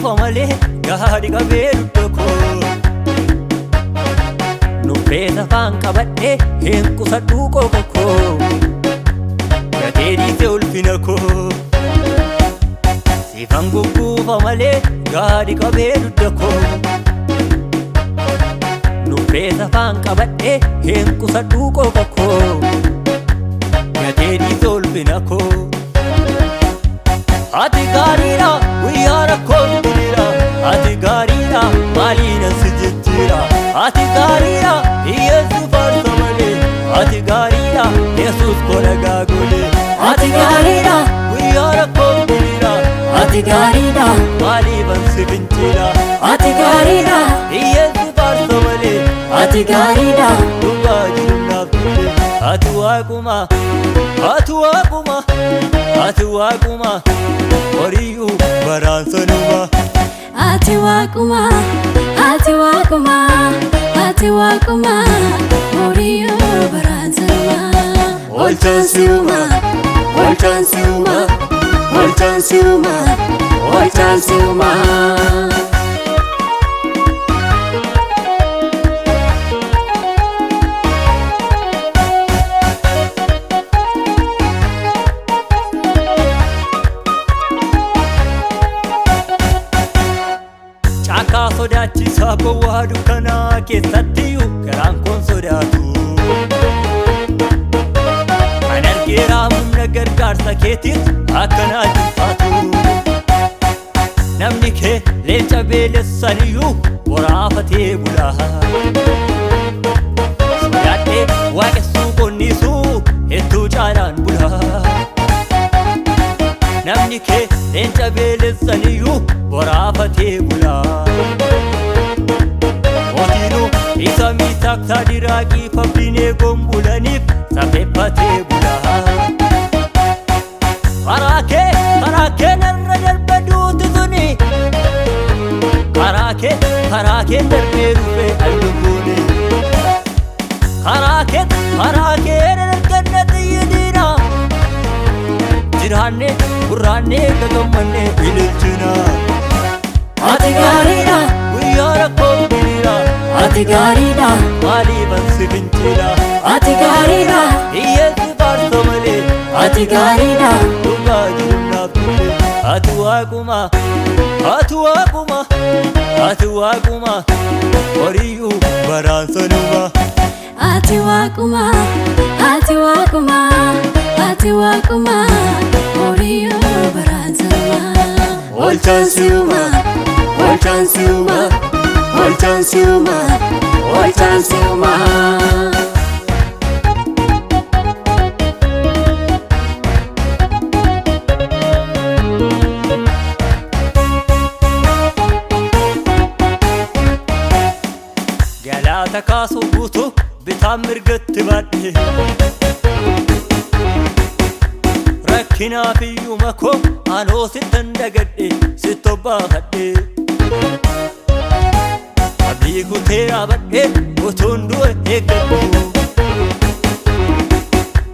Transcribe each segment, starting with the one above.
famale gadi qabeeru tokko nuffeesa faan qabadhe hin qusadhu qoqokko gateedhiise ulfina koo sifan gugguufamale gadi qabeeru tokko nuffeesa faan qabadhe hin qusadhu qoqokko gateedhiise ulfina koo ati gaariidha guyyaa rakkoon diriira ati gaariidha maaliina si jijjiira ati gaariidha hiyyeessu faarsa malee ati gaariidha yesus kolagaa golee ati gaariidha guyyaa rakkoon diriira ati gaariidha maaliifan si finciila ati gaariidha hiyyeessu faarsa malee ati gaariidha dhugaa jirunnaaf tole ati waaquma ati waaquma ati waaquma Oriyu baransanuma ati waaquma ati waaquma ati waaquma Oriyu baransanuma olchansuma olchansuma olchansuma olchansuma sodaachisa gowwaa dukkanaa keessattiyyuu garaan koon sodaatu kan argeera humna gargaarsa keetiis akkanaa jilfaatu namni kee leenca beelessaniyyuu boraafatee bulaa sodaadhee waaqessuu qonniisuu hedduu caalaan bulaa namni kee leenca beelessaniyyuu boraafatee bulaa isa miidhagsa diraaqii fafrinee gombulaniif safeeffatee bulaa karaa kee narra darbe duuti suni karaa kee darbee dhufee albubuune karaa kee darganna xiyyidiina jiraannee gurraannee gagammannee ililchina ati gaariidha guyyaa rakkoon diriira ati gaariidha maaliifan si finciila ati gaariidha hiyyeessi faarsa malee ati gaariidha dhugaa jirunnaaf tole ati waaquma ati waaquma ati waaquma Oriyu baransanuma ati waaquma ati waaquma ati waaquma Oriyu baransanuma olchansuma olchansuma olchansuma olchansuma galaata kaasuu guutu bitaan mirgatti baadhe rakkinaafiyyu makoo anoo sittan dagadhe sittobaafadhe abdii kuteera badhe utuun du'e eeggadhu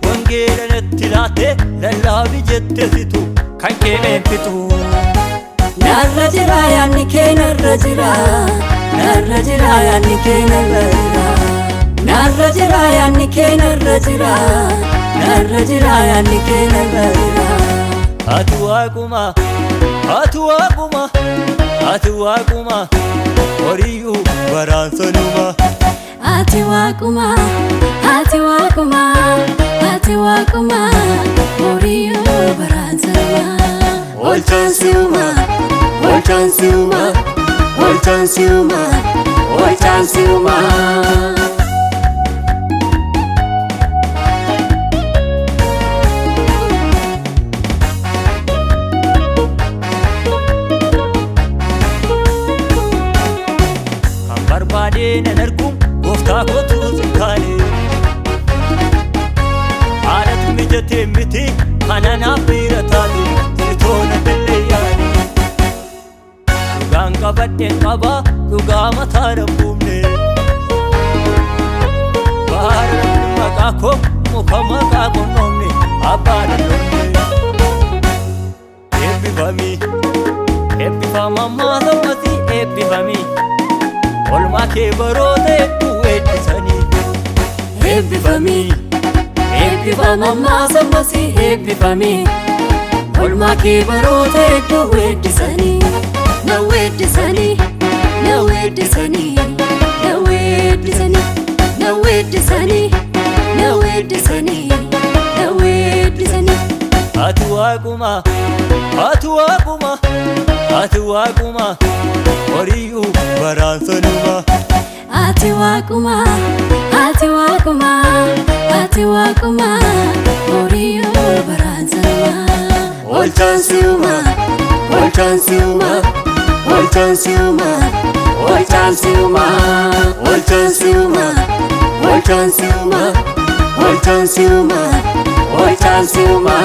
wangeela natti laate lallaabi jette situ kan kee meemfitu narra jira yaanni kee narra jira narra jira yaanni kee narra jira narra jira yaanni kee narra jira narra jira yaanni kee narra jira ati waaquma ati waaquma ati waaquma Oriyu baransanuma ati waaquma ati waaquma ati waaquma Oriyu baransanuma olchansuma olchansuma olchansuma olchansuma nan argum gooftaa kootu sinkaane haadhatu mijatee miti kananaaf bira taate sitoona dalleeyyaane dhugaan qabadheen qaba dhugaa mataa dhabbuumne baara maqaa koo muka maqaa qonnoomne abbaa dhalloomne eebbifamii mammaa sammasi eebbifamii olmaa kee baroota hedduu eebbisanii eebbifamii eebbifa mammaa sammasi eebbifamii olmaa kee baroota hedduu weeddisanii na weeddisanii na weeddisanii na weeddisanii na weeddisanii na weeddisanii na weeddisanii ati waaquma ati waaquma ati waaquma horiyyuu baraansanuma ati waaquma ati waaquma ati waaquma horiyyuu baraansanuma olchaansiuma olchaansiuma olchaansiuma olchaansiuma olchaansiuma olchaansiuma olchaansiuma olchaansiuma